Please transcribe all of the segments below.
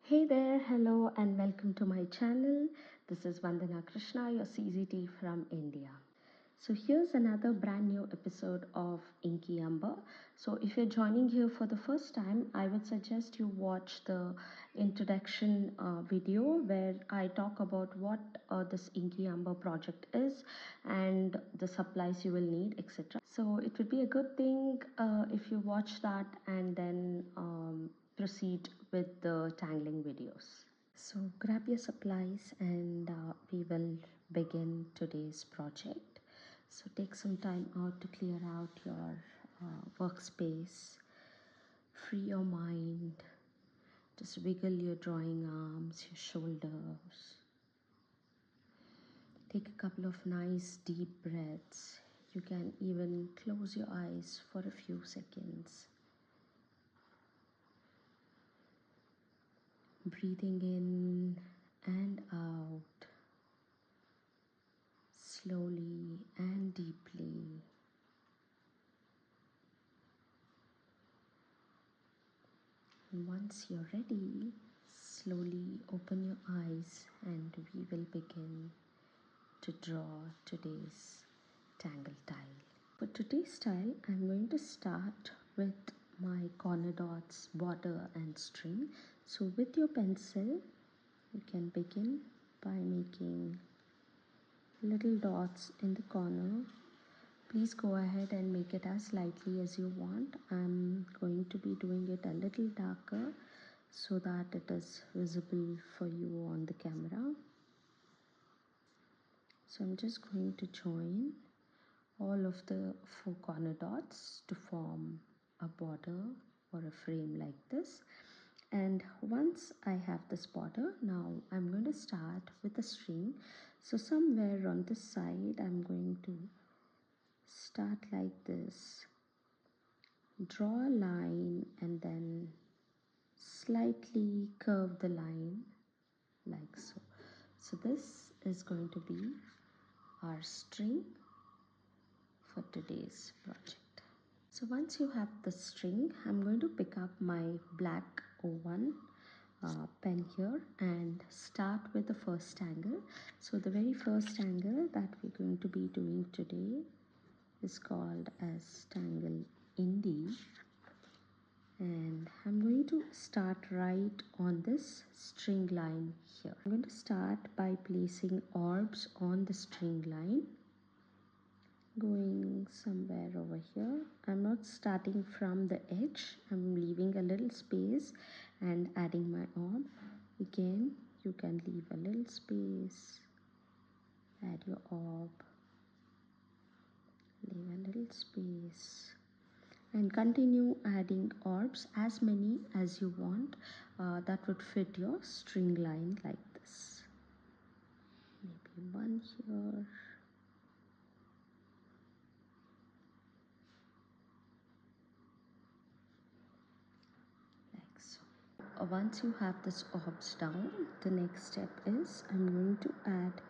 Hey there, hello and welcome to my channel. This is Vandana Krishna, your CZT from India. So here's another brand new episode of INKY UMBER. So if you're joining here for the first time, I would suggest you watch the introduction video where I talk about what this INKY UMBER project is and the supplies you will need, etc. So it would be a good thing if you watch that and then proceed with the tangling videos. So grab your supplies and we will begin today's project. So take some time out to clear out your workspace, free your mind, just wiggle your drawing arms, your shoulders. Take a couple of nice deep breaths. You can even close your eyes for a few seconds. Breathing in and out, slowly and deeply. And once you're ready, slowly open your eyes and we will begin to draw today's tangle tile. For today's tile, I'm going to start with my corner dots, border and string. So with your pencil, you can begin by making little dots in the corner. Please go ahead and make it as lightly as you want. I'm going to be doing it a little darker so that it is visible for you on the camera. So I'm just going to join all of the 4 corner dots to form a border or a frame like this. And once I have this border, now I'm going to start with a string. So somewhere on this side, I'm going to start like this, draw a line and then slightly curve the line like so. So this is going to be our string for today's project. So once you have the string, I'm going to pick up my black O1 pen here and start with the first angle. So the very first angle that we're going to be doing today is called as Tangle INDI, and I'm going to start right on this string line here. I'm going to start by placing orbs on the string line, going somewhere over here. I'm not starting from the edge, I'm leaving a little space and adding my orb. Again, you can leave a little space, add your orb, leave a little space, and continue adding orbs as many as you want that would fit your string line like this. Maybe one here, like so. Once you have this orbs down, the next step is I'm going to add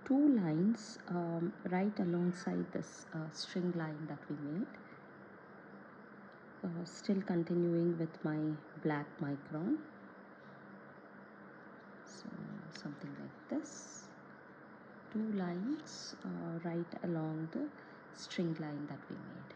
2 lines right alongside this string line that we made. Still continuing with my black micron, so something like this, 2 lines right along the string line that we made.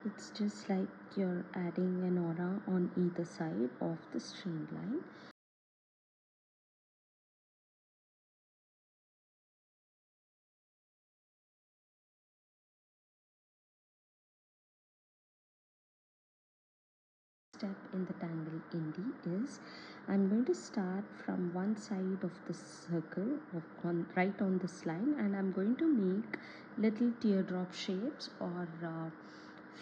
It's just like you're adding an aura on either side of the string line. Step in the Tangle INDI is I'm going to start from one side of the circle right on this line, and I'm going to make little teardrop shapes or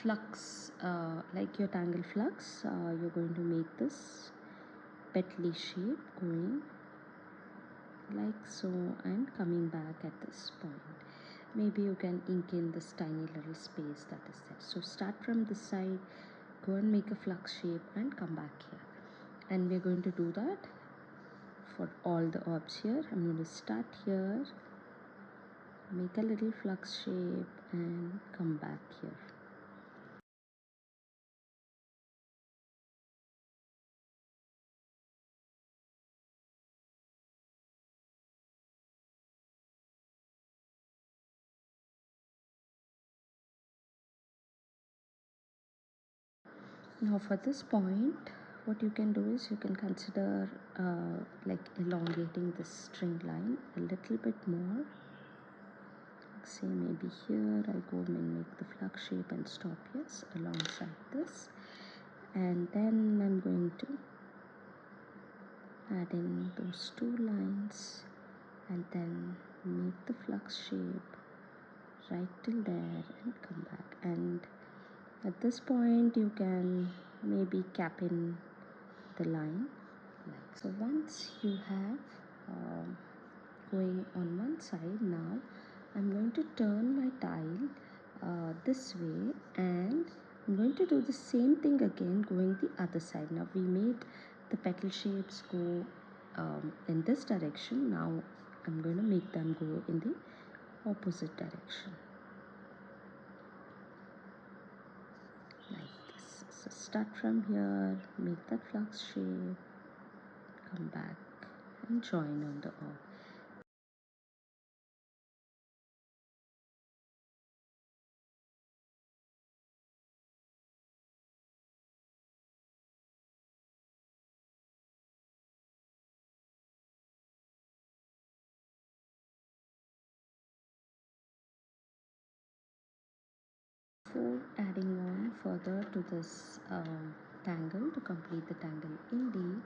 flux, like your tangle flux. You're going to make this petally shape going like so, and coming back at this point. Maybe you can ink in this tiny little space that is there. So start from this side, go and make a flux shape and come back here. And we're going to do that for all the orbs here. I'm going to start here, make a little flux shape and come back here. Now for this point, what you can do is you can consider like elongating this string line a little bit more. Say maybe here I go and make the flux shape and stop, yes, alongside this. And then I'm going to add in those two lines and then make the flux shape right till there and come back. And at this point you can maybe cap in the line like so. Once you have going on one side, now I'm going to turn my tile this way, and I'm going to do the same thing again going the other side. Now we made the petal shapes go in this direction. Now I'm going to make them go in the opposite direction like this. So start from here, make that flux shape, come back and join on the orb. Before adding on further to this tangle, to complete the tangle indie,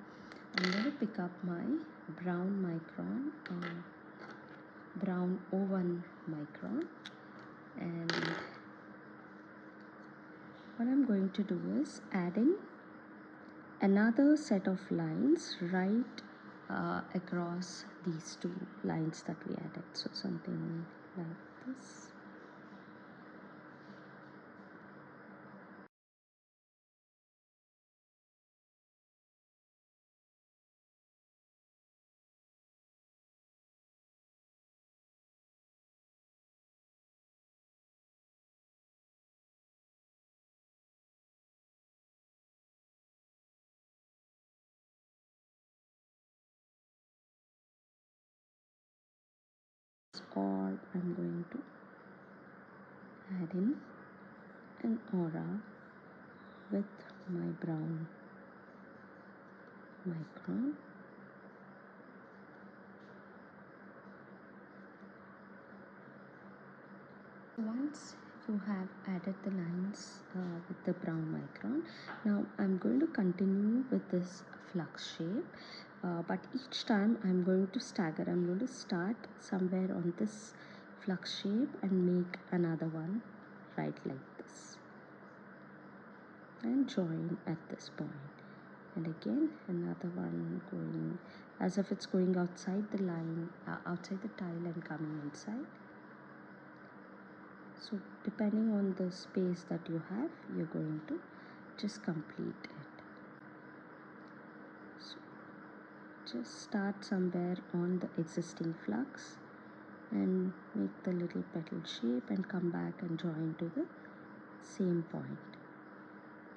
I'm going to pick up my brown micron, brown O1 micron, and what I'm going to do is add in another set of lines right across these two lines that we added. So something like this. Or I'm going to add in an aura with my brown micron. Once you have added the lines with the brown micron, now I'm going to continue with this flux shape, but each time I'm going to stagger. I'm going to start somewhere on this flux shape and make another one right like this and join at this point, and again another one going as if it's going outside the line, outside the tile and coming inside. So depending on the space that you have, you're going to just complete it. So just start somewhere on the existing flux and make the little petal shape and come back and join to the same point.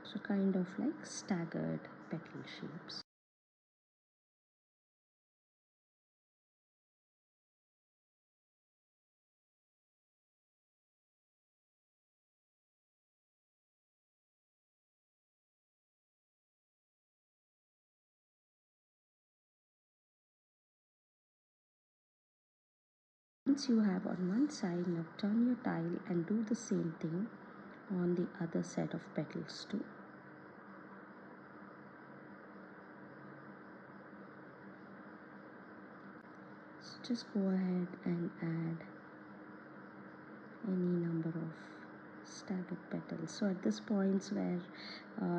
So kind of like staggered petal shapes. Once you have on one side, now turn your tile and do the same thing on the other set of petals too. So just go ahead and add any number of staggered petals. So at this points where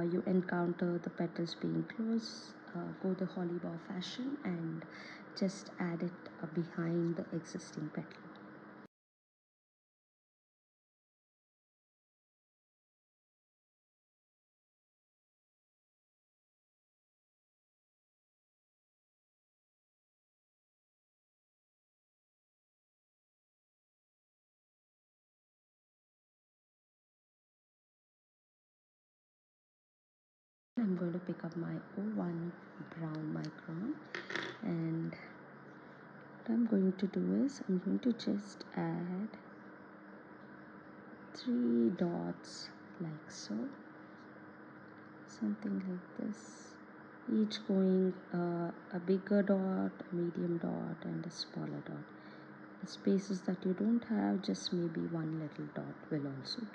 you encounter the petals being close, go the holly bow fashion and just add it behind the existing petal. I'm going to pick up my O1 brown micron, and what I'm going to do is I'm going to just add 3 dots like so, something like this, each going a bigger dot, a medium dot, and a smaller dot. The spaces that you don't have, just maybe one little dot will also do.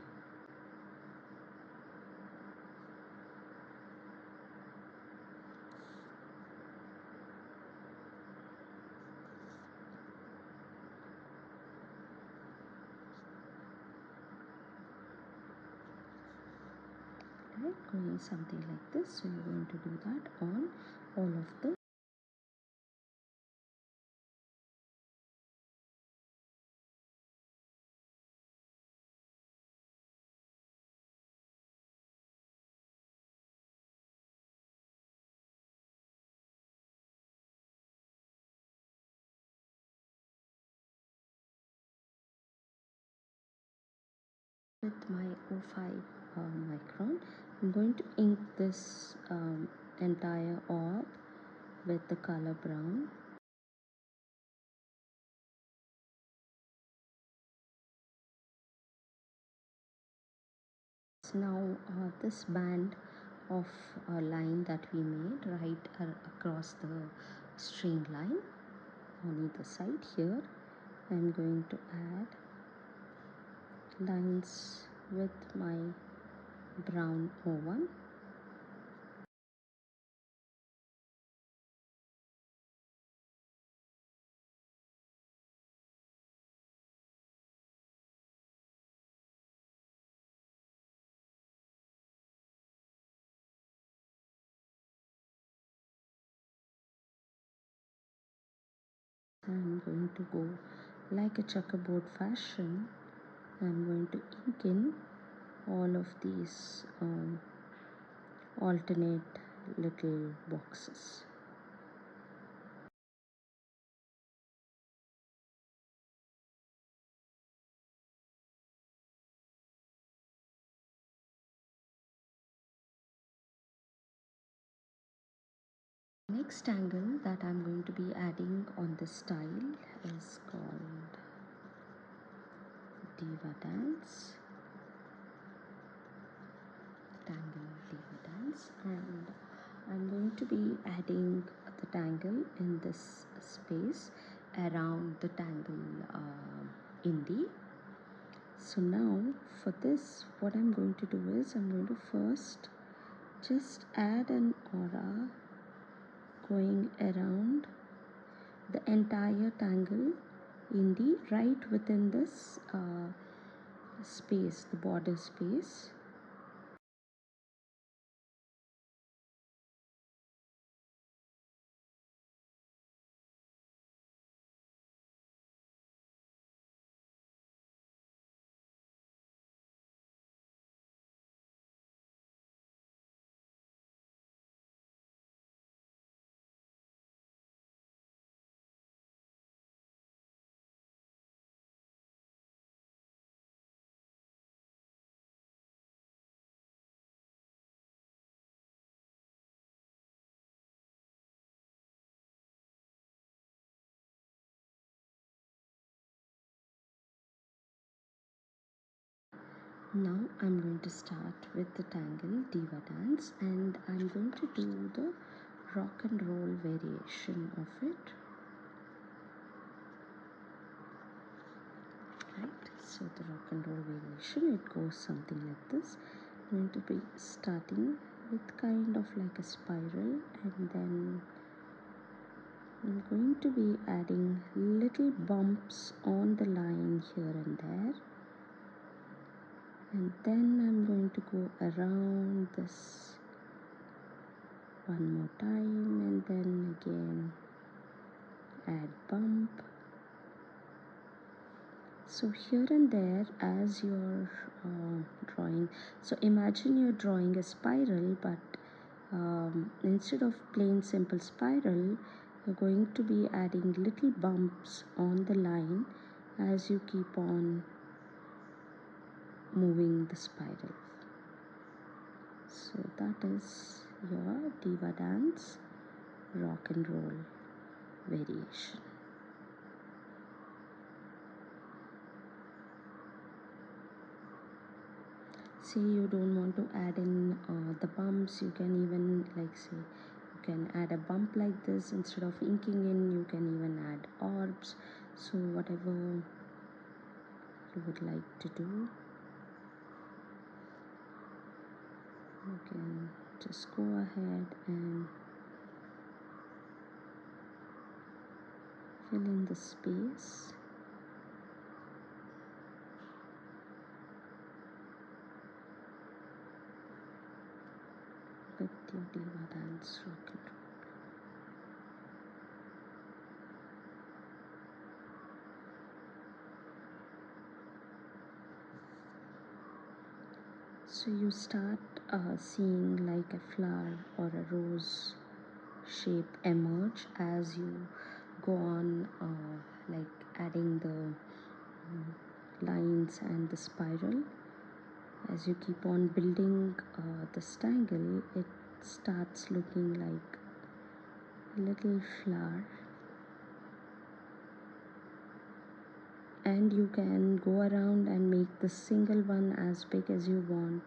Right, going something like this. So you're going to do that on all of the with my O5 micron. I'm going to ink this entire orb with the color brown. Now this band of line that we made right across the string line on either side here, I'm going to add lines with my brown O1. I'm going to go like a checkerboard fashion. I'm going to ink in all of these alternate little boxes. Next angle that I'm going to be adding on this style is called Diva Dance, Tangle Diva Dance, and I'm going to be adding the tangle in this space around the tangle Indi. So now for this, what I'm going to do is I'm going to first just add an aura going around the entire tangle Indi right within this space, the border space. Now I'm going to start with the Tangle Diva Dance, and I'm going to do the rock and roll variation of it. Right, so the rock and roll variation, it goes something like this. I'm going to be starting with kind of like a spiral, and then I'm going to be adding little bumps on the line here and there. And then I'm going to go around this one more time, and then again add bump. So here and there, as you're drawing, so imagine you're drawing a spiral, but instead of plain simple spiral, you're going to be adding little bumps on the line as you keep on moving the spiral. So that is your diva dance rock and roll variation. Say you don't want to add in the bumps, you can even, like, say you can add a bump like this. Instead of inking in, you can even add orbs. So whatever you would like to do, you can just go ahead and fill in the space. With your diva dance rock and roll. So you start seeing like a flower or a rose shape emerge as you go on, like adding the lines and the spiral. As you keep on building this tangle, it starts looking like a little flower, and you can go around and make the single one as big as you want,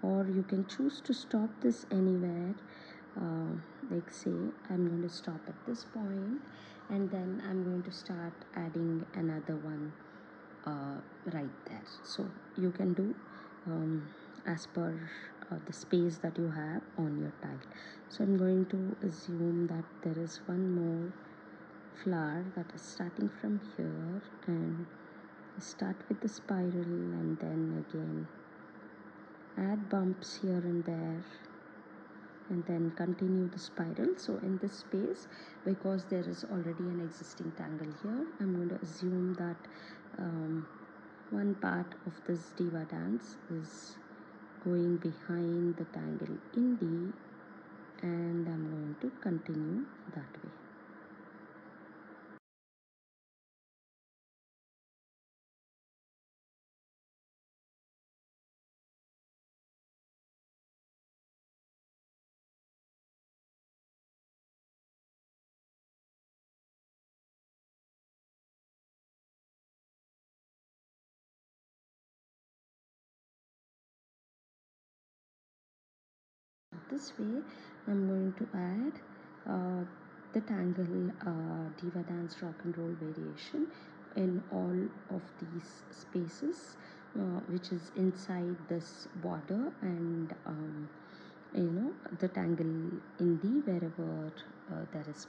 or you can choose to stop this anywhere. Like, say I'm going to stop at this point, and then I'm going to start adding another one right there. So you can do as per the space that you have on your tile. So I'm going to assume that there is one more flower that is starting from here, and start with the spiral, and then again add bumps here and there, and then continue the spiral. So in this space, because there is already an existing tangle here, I'm going to assume that one part of this diva dance is going behind the tangle INDI, and I'm going to continue that way. This way I'm going to add the tangle diva dance rock and roll variation in all of these spaces, which is inside this border, and the tangle INDI wherever there is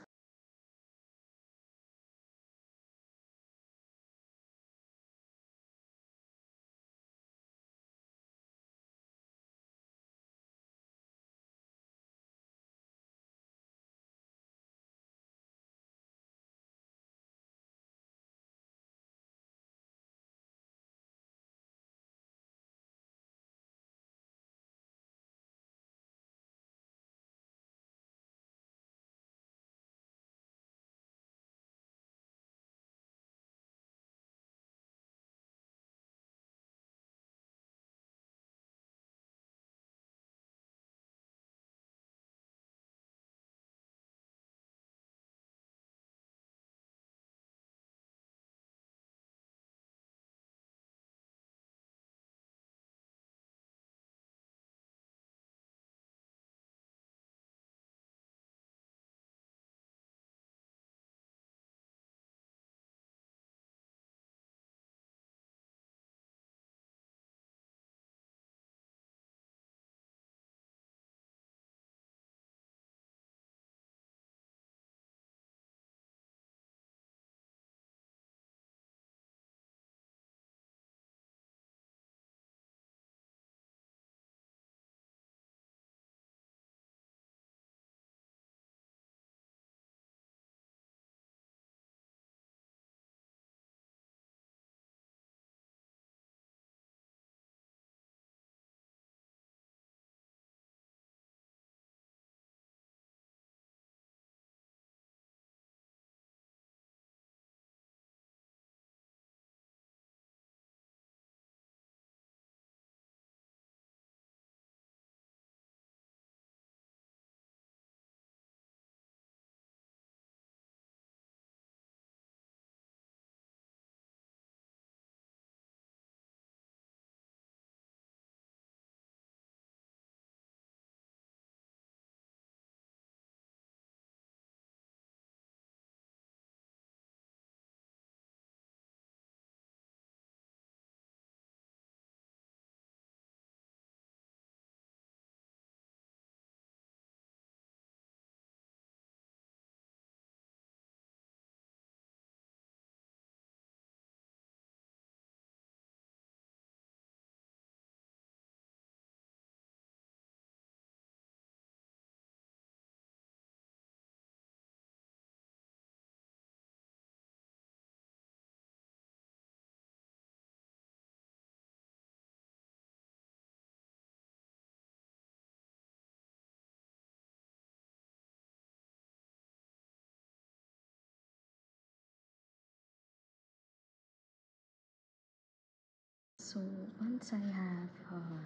So once I have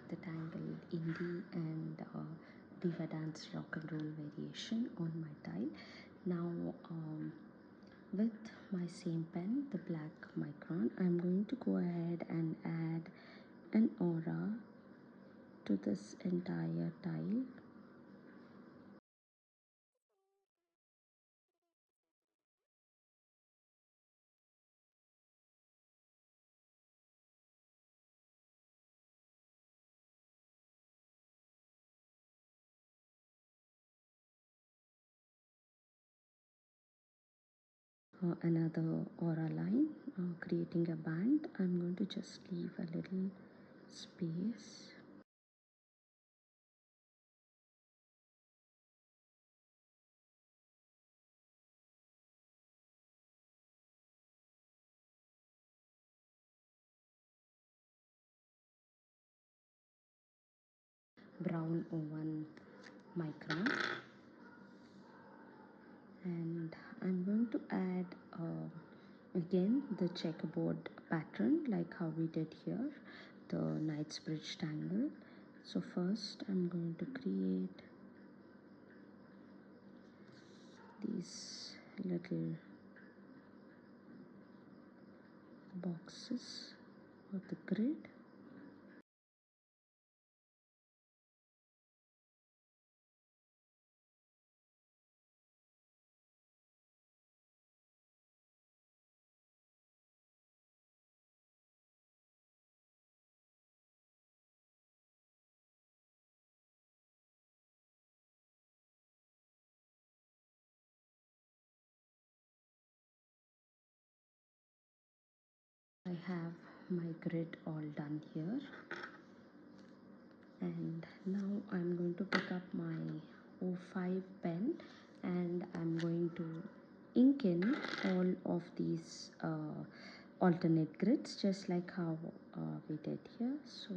the Tangle Indie and Diva Dance Rock and Roll variation on my tile, now with my same pen, the black micron, I'm going to go ahead and add an aura to this entire tile. Another aura line, creating a band. I'm going to just leave a little space. Brown 1 micron, and I'm going to add again the checkerboard pattern like how we did here, the Knightsbridge Tangle. So first I'm going to create these little boxes of the grid. I have my grid all done here, and now I'm going to pick up my O5 pen and I'm going to ink in all of these alternate grids just like how we did here. So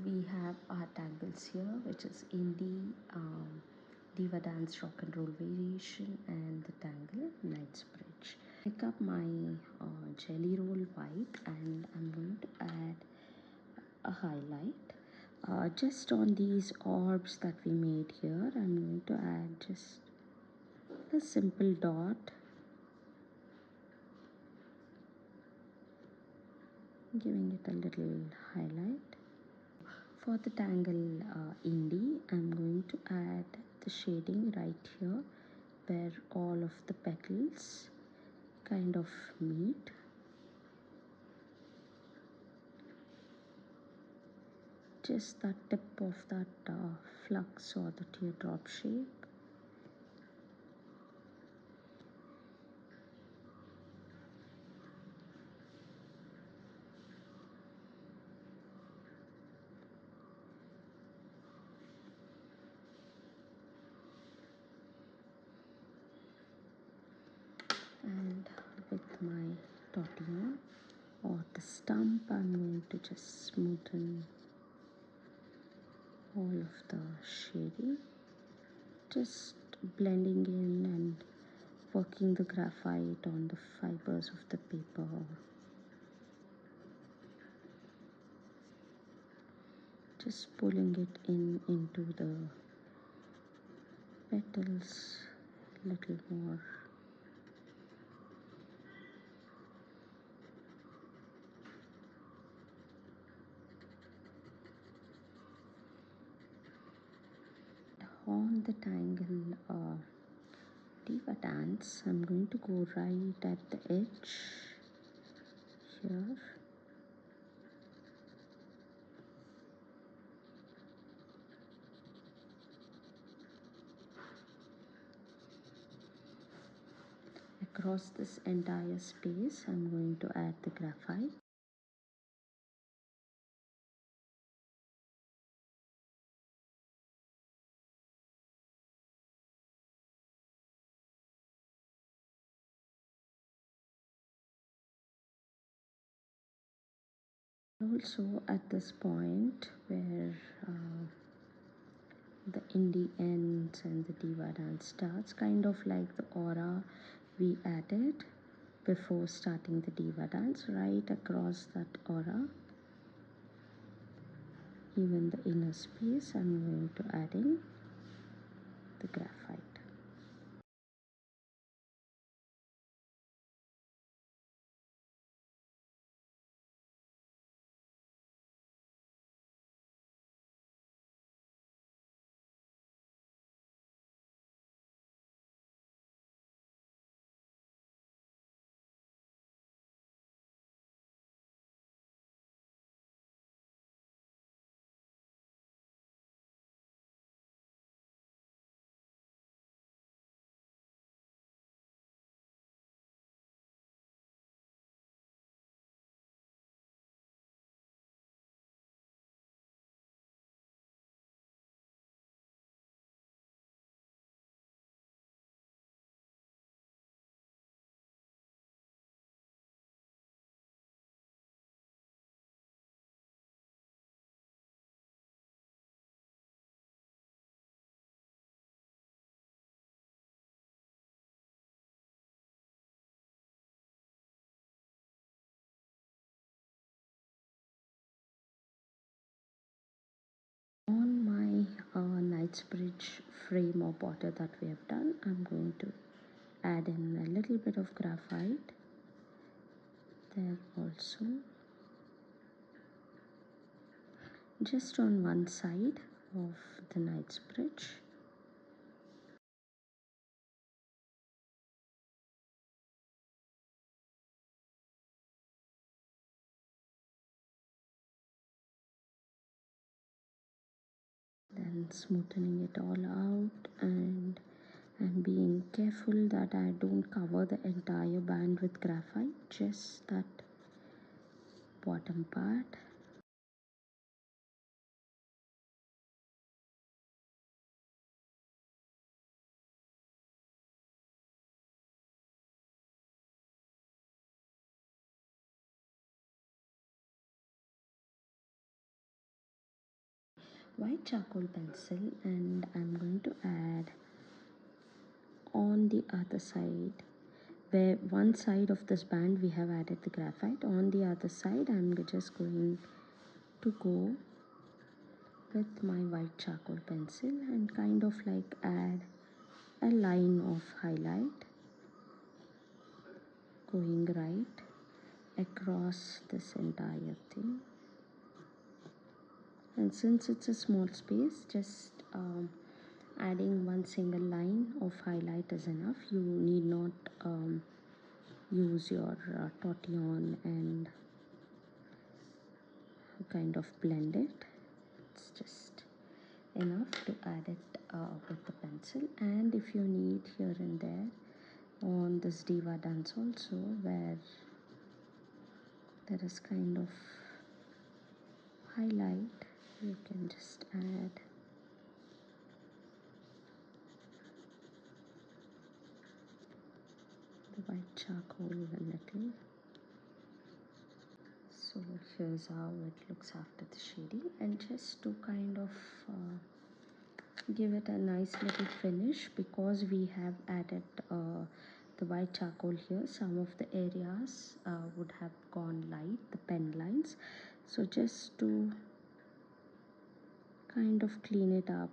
we have our tangles here, which is Indie, Diva Dance Rock and Roll variation, and the Tangle Knightsbridge. Pick up my jelly roll white and I'm going to add a highlight just on these orbs that we made here. I'm going to add just a simple dot, giving it a little highlight. For the Tangle Indie, I'm going to add the shading right here where all of the petals kind of meet. Just the tip of that flux or the teardrop shape. And with my tortillon or the stump, I'm going to just smoothen all of the shading, just blending in and working the graphite on the fibers of the paper, just pulling it in into the petals a little more. on the Tangle Diva Dance, I'm going to go right at the edge here. Across this entire space, I'm going to add the graphite. Also at this point where the indie ends and the diva dance starts, kind of like the aura we added before starting the diva dance, right across that aura, even the inner space, I'm going to add in the graphite. On my Knightsbridge frame or border that we have done, I'm going to add in a little bit of graphite there also, just on one side of the Knightsbridge. Then smoothing it all out, and I'm being careful that I don't cover the entire band with graphite, just that bottom part. White charcoal pencil, and I'm going to add on the other side, where one side of this band we have added the graphite, on the other side I'm just going to go with my white charcoal pencil and kind of like add a line of highlight going right across this entire thing. And since it's a small space, just adding one single line of highlight is enough. You need not use your tortillon and kind of blend it. It's just enough to add it with the pencil. And if you need here and there on this diva dance also, where there is kind of highlight, you can just add the white charcoal a little. So here's how it looks after the shading, and just to kind of give it a nice little finish, because we have added the white charcoal here, some of the areas would have gone light, the pen lines. So just to kind of clean it up,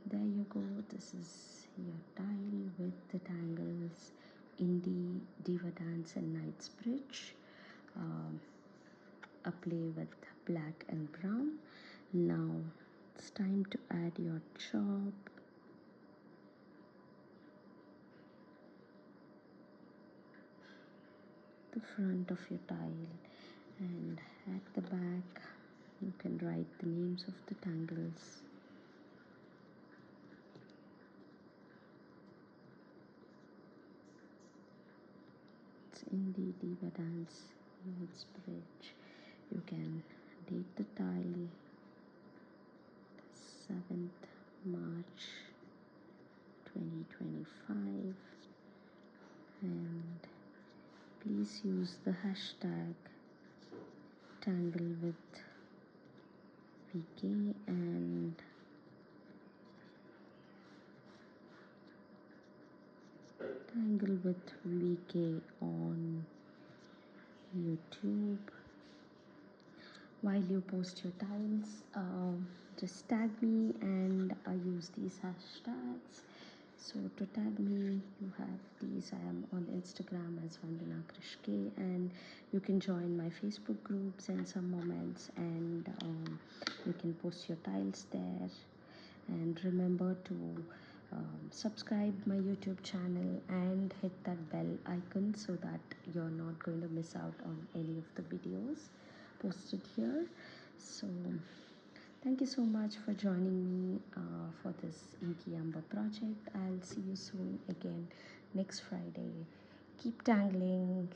there you go. This is your tile with the tangles INDI, DIVA Dance and KNIGHTSBRIDGE. A play with black and brown. Now it's time to add your chop. The front of your tile, and at the back you can write the names of the tangles. It's INDI, DIVA Dance KNIGHTSBRIDGE. You can date the tile 7th March 2025, and please use the hashtag Tangle with VK and Tangle with VK on YouTube. While you post your tiles, just tag me and I use these hashtags. So to tag me, you have these. I am on Instagram as Vandana Krishke, and you can join my Facebook groups and some moments, and you can post your tiles there. And remember to subscribe my YouTube channel and hit that bell icon so that you're not going to miss out on any of the videos posted here. So thank you so much for joining me for this INKY UMBER project. I'll see you soon again next Friday. Keep tangling.